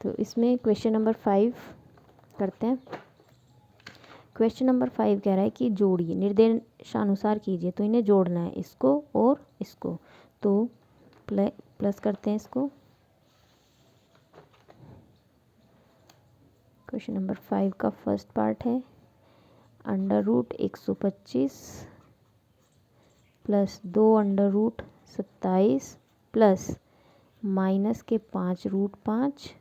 तो इसमें question number 5 करते हैं। क्वेश्चन नंबर 5 कह रहा है कि जोड़िए, निर्देशानुसार कीजिए। तो इन्हें जोड़ना है, इसको और इसको। तो प्लस करते हैं इसको। क्वेश्चन नंबर 5 का फर्स्ट पार्ट है √125 प्लस 2√27 प्लस माइनस के 5√5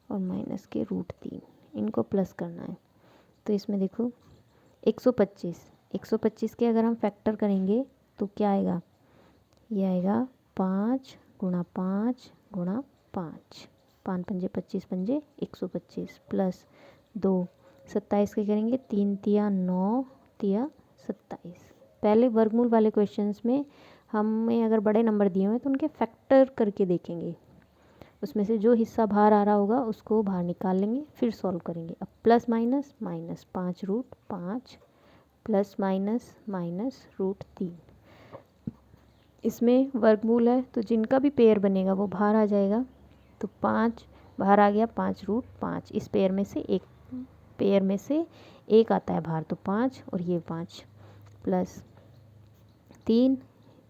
और माइनस के √3, इनको प्लस करना है। तो इसमें देखो 125 के अगर हम फैक्टर करेंगे तो क्या आएगा, ये आएगा 5 गुणा 5 गुणा 5, 5 पंजे 25 पंजे 125 प्लस 2 27 के करेंगे, 3 तिया 9 तिया 27। पहले वर्गमूल वाले क्वेश्चंस में हमें अगर बड़े नंबर दिए हुए तो उनके फैक्टर करके देखेंगे, उसमें से जो हिस्सा बाहर आ रहा होगा उसको बाहर निकाल लेंगे, फिर सॉल्व करेंगे। अब plus minus minus 5√5 plus minus minus √3, इसमें वर्गमूल है तो जिनका भी पेयर बनेगा वो बाहर आ जाएगा। तो 5 बाहर आ गया, 5√5, इस पेयर में से एक आता है बाहर, तो 5 और ये 5 प्लस 3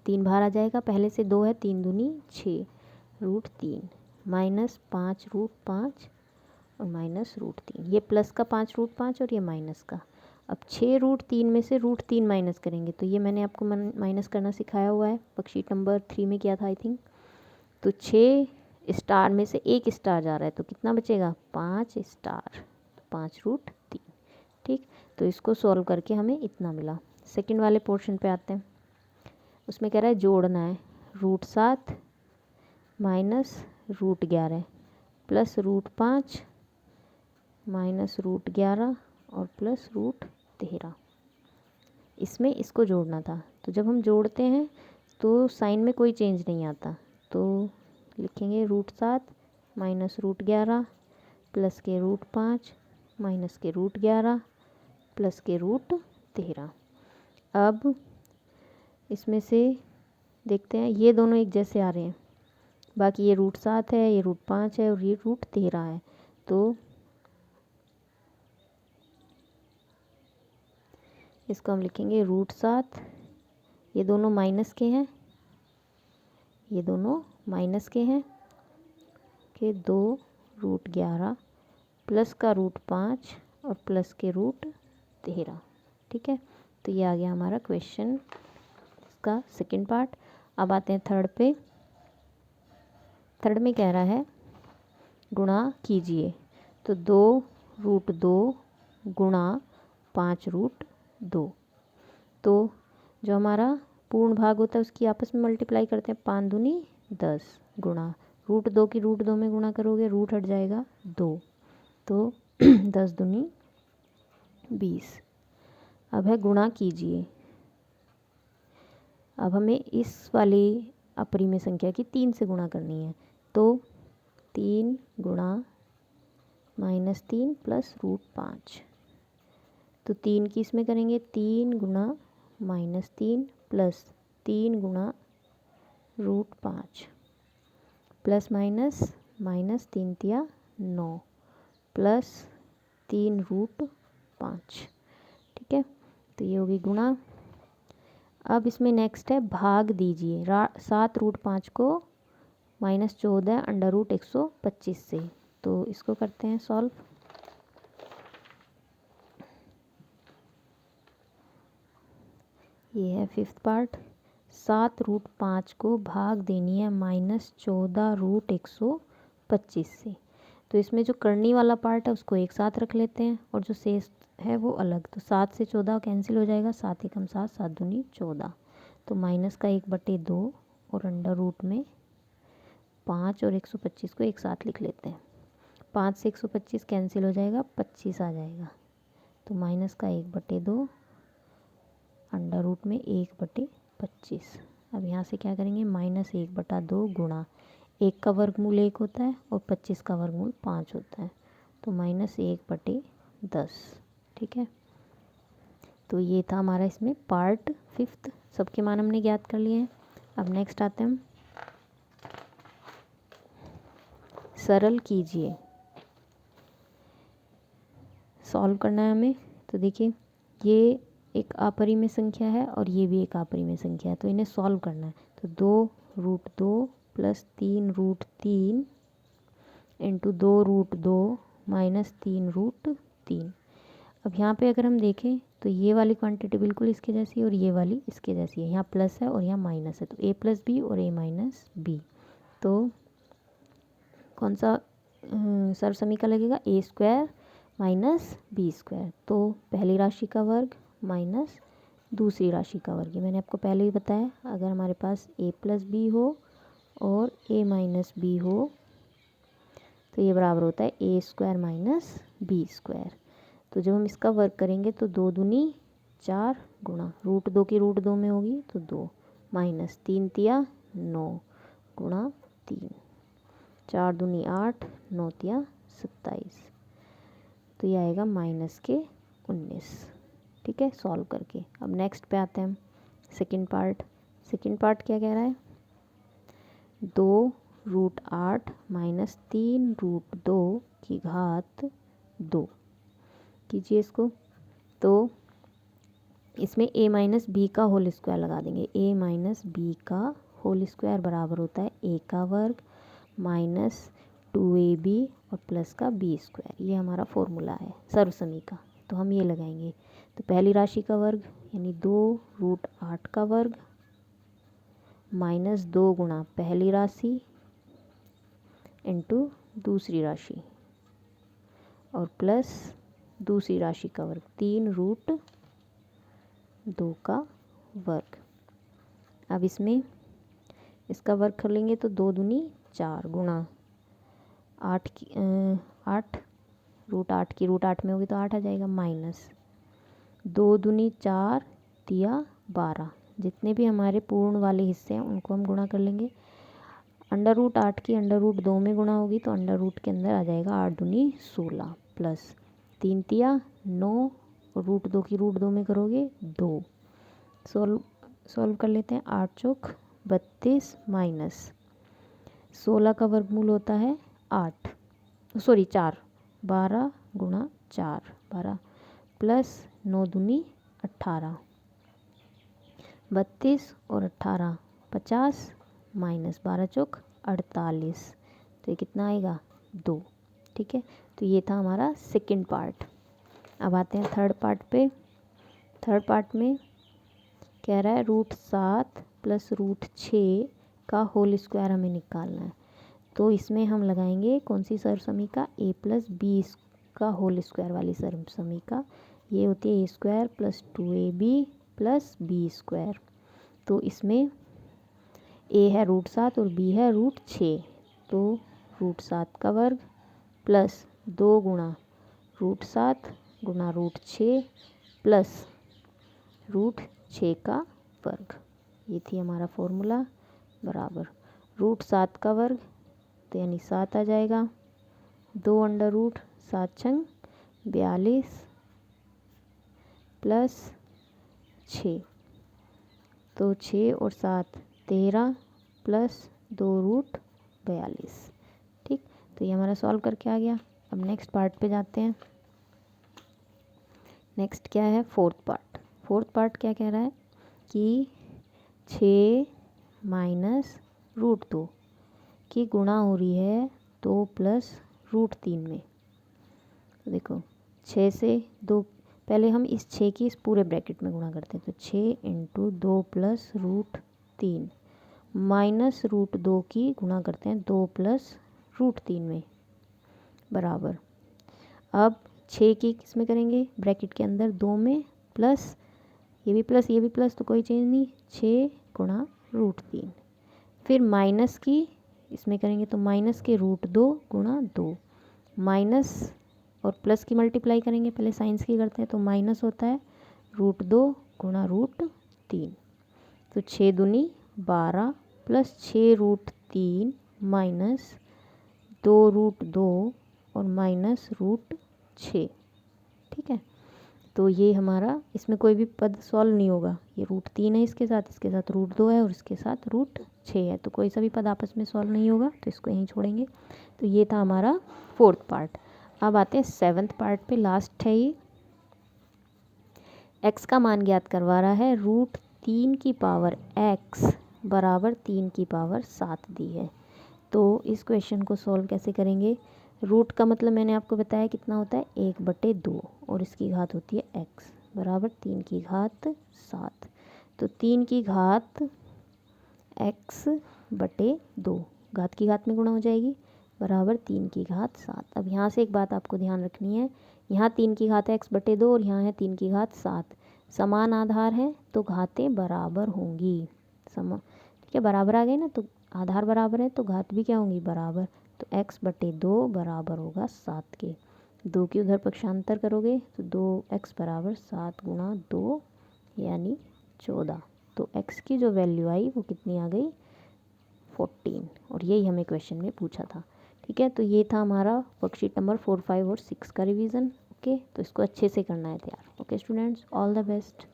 बाहर आ जाएगा, पहले से 2 है, 3 दूनी 6 √3 माइनस 5√5 और माइनस √3, ये प्लस का 5√5 और ये माइनस का। अब 6√3 में से √3 माइनस करेंगे, तो ये मैंने आपको माइनस करना सिखाया हुआ है, वर्कशीट नंबर 3 में किया था आई थिंक। तो 6 स्टार में से एक स्टार जा रहा है, तो कितना बचेगा, 5 स्टार, 5√3। ठीक, तो इसको सॉल्व करके हमें इतना मिला। सेकंड वाले पोर्शन पे आते हैं। उसमें कह रहा है जोड़ना है √7 माइनस √11 प्लस √5 माइनस √11 और प्लस √13। इसमें इसको जोड़ना था, तो जब हम जोड़ते हैं तो साइन में कोई चेंज नहीं आता, तो लिखेंगे √7 माइनस √11 प्लस के √5 माइनस के √11 प्लस के √13। अब इसमें से देखते हैं, ये दोनों एक जैसे आ रहे हैं, बाकी ये √7 है, ये √5 है और ये √13 है, तो इसको हम लिखेंगे √7, ये दोनों माइनस के हैं, ये दोनों माइनस के हैं, के 2√11 प्लस का √5 और प्लस के √13। ठीक है, तो ये आ गया हमारा क्वेश्चन का सेकंड पार्ट। अब आते हैं थर्ड पे। थर्ड में कह रहा है गुणा कीजिए, तो 2√2 गुणा 5√2, तो जो हमारा पूर्ण भाग होता है उसकी आपस में मल्टीप्लाई करते हैं, 5 दूनी 10 गुणा √2 की √2 में गुणा करोगे, रूट हट जाएगा 2, तो 10 दूनी 20। अब है गुणा कीजिए, अब हमें इस वाली अपरिमेय संख्या की 3 से गुणा करनी है, तो 3 गुणा -3 प्लस √5, तो 3 की इसमें करेंगे, 3 गुणा -3 प्लस 3 गुणा √5 प्लस माइनस माइनस 3 तिया 9 प्लस 3 √5। ठीक है, तो ये होगी गुणा। अब इसमें नेक्स्ट है भाग दीजिए, 7√5 को -14 √125 से, तो इसको करते हैं सॉल्व। ये है फिफ्थ पार्ट, 7√5 को भाग देनी है -14 √125 से, तो इसमें जो करनी वाला पार्ट है उसको एक साथ रख लेते हैं और जो शेष है वो अलग। तो 7 से 14 कैंसिल हो जाएगा, 7 एकम 7, 7 दूनी 14, तो माइनस का 1/2 और अंडर रूट में 5 और 125 को एक साथ लिख लेते हैं। 5 से 125 कैंसिल हो जाएगा, 25 आ जाएगा, तो माइनस का 1/2 अंडर रूट में 1/25। अब यहाँ से क्या करेंगे, -1/2 गुणा 1 का वर्गमूल 1 होता है और 25 का वर्गमूल 5 होता है, तो -1/10। ठीक है, तो ये था हमारा इसमें पार्ट फिफ्थ, सबके मान हमने ज्ञात कर लिए हैं। अब नेक्स्ट आते हैं हम, सरल कीजिए। सॉल्व करना है हमें। तो देखिए ये एक अपरिमेय संख्या है और ये भी एक अपरिमेय संख्या है, तो इन्हें सॉल्व करना है। तो 2√2 प्लस 3√3 इंटू 2√2 माइनस 3√3। अब यहाँ पे अगर हम देखें तो ये वाली क्वांटिटी बिल्कुल इसके जैसी है और ये वाली इसके जैसी है, यहाँ प्लस है और यहाँ माइनस है, तो a प्लस बी और a माइनस बी। तो कौन सा सर्व समीकरण लगेगा? a square minus B square. तो पहली राशि का वर्ग माइनस दूसरी राशि का वर्ग। ये मैंने आपको पहले ही बताया, अगर हमारे पास a प्लस बी हो और a माइनस बी हो तो ये बराबर होता है a square minus B square. तो जब हम इसका वर्ग करेंगे तो 2 दूनी 4 गुणा √2 की √2 में होगी तो 2 माइनस 3 तिया 9 गुणा 3, 4 दूनी 8 9 तिया 27। तो ये आएगा माइनस के 19। ठीक है, सॉल्व करके। अब नेक्स्ट पे आते हैं हम, सेकंड पार्ट। सेकंड पार्ट क्या कह रहा है? 2√8 माइनस 3√2 की घात 2 कीजिए इसको। तो इसमें a माइनस बी का होल स्क्वायर लगा देंगे। a माइनस बी का होल स्क्वायर बराबर होता है a का वर्ग माइनस 2ab और प्लस का b स्क्वायर। ये हमारा फॉर्मूला है सर्वसमी का, तो हम ये लगाएंगे। तो पहली राशि का वर्ग यानी 2√8 का वर्ग माइनस 2 गुणा पहली राशि इंटू दूसरी राशि और प्लस दूसरी राशि का वर्ग 3√2 का वर्ग। अब इसमें इसका वर्ग कर लेंगे तो 2 दूनी 4 गुणा 8 √8 की √8 में होगी तो 8 आ जाएगा, माइनस 2 दूनी 4 तिया 12। जितने भी हमारे पूर्ण वाले हिस्से हैं उनको हम गुणा कर लेंगे। √8 की √2 में गुणा होगी तो √ के अंदर आ जाएगा 8 दूनी 16 प्लस 3 तिया 9 और √2 की √2 में करोगे 2। सॉल्व कर लेते हैं। 8 चौक 32 माइनस 16 का वर्गमूल होता है 4, 12 गुणा 4 12 प्लस 9 दूनी 18, 32 और 18 50 माइनस 12 चौक 48। तो ये कितना आएगा? 2। ठीक है, तो ये था हमारा सेकंड पार्ट। अब आते हैं थर्ड पार्ट पे। थर्ड पार्ट में कह रहा है √7 प्लस √6 का होल स्क्वायर हमें निकालना है। तो इसमें हम लगाएंगे कौन सी सर्वसमी का? a प्लस बी का होल स्क्वायर वाली सर्वसमी का। ये होती है a square plus 2ab plus B square. तो इसमें a है √7 और b है √6, तो √7 का वर्ग प्लस 2 गुणा √7 गुणा √6 प्लस √6 का वर्ग। ये थी हमारा फॉर्मूला बराबर √7 का वर्ग तो यानी 7 आ जाएगा, 2 अंडर रूट 7 छंग 42 प्लस 6, तो 6 और 7 13 प्लस 2√42। ठीक, तो ये हमारा सॉल्व करके आ गया। अब नेक्स्ट पार्ट पे जाते हैं। नेक्स्ट क्या है? Fourth part. फोर्थ पार्ट क्या कह रहा है कि 6 माइनस √2 की गुणा हो रही है 2 प्लस √3 में। तो देखो 6 से 2, पहले हम इस 6 की इस पूरे ब्रैकेट में गुणा करते हैं, तो 6 इंटू 2 प्लस √3 माइनस √2 की गुणा करते हैं 2 प्लस √3 में बराबर। अब 6 की किस में करेंगे? ब्रैकेट के अंदर 2 में प्लस ये भी प्लस ये भी प्लस, तो कोई चेंज नहीं, 6 गुणा √3। फिर माइनस की इसमें करेंगे तो माइनस के √2 गुणा 2 माइनस और प्लस की मल्टीप्लाई करेंगे, पहले साइंस की करते हैं, तो माइनस होता है √2 गुणा √3। तो 6 दूनी 12 प्लस 6 √3 माइनस 2√2 और माइनस √6। ठीक है, तो ये हमारा, इसमें कोई भी पद सॉल्व नहीं होगा। ये √3 है इसके साथ √2 है और इसके साथ √6 है, तो कोई सा भी पद आपस में सॉल्व नहीं होगा, तो इसको यहीं छोड़ेंगे। तो ये था हमारा फोर्थ पार्ट। अब आते हैं 7th पार्ट पे, लास्ट है ये। x का मान ज्ञात करवा रहा है, √3 की पावर x बराबर 3 की पावर 7 दी है। तो इस क्वेश्चन को सॉल्व कैसे करेंगे? रूट का मतलब मैंने आपको बताया कितना होता है, 1/2, और इसकी घात होती है x बराबर 3 की घात 7। तो 3 की घात x/2, घात की घात में गुणा हो जाएगी, बराबर 3 की घात 7। अब यहाँ से एक बात आपको ध्यान रखनी है, यहाँ 3 की घात x/2 और यहाँ है 3 की घात 7। समान आधार है तो घातें बराबर होंगी। ठीक है, बराबर आ गए ना, तो आधार बराबर है तो घात भी क्या होंगी, बराबर। तो x/2 बराबर होगा 7 के। 2 की उधर पक्षांतर करोगे तो 2x बराबर 7 गुणा 2 यानी 14। तो x की जो वैल्यू आई वो कितनी आ गई, 14। और यही हमें क्वेश्चन में पूछा था। ठीक है, तो ये था हमारा वर्कशीट नंबर 4, 5 और 6 का रिवीजन। ओके, तो इसको अच्छे से करना है तैयार। Okay students, all the best.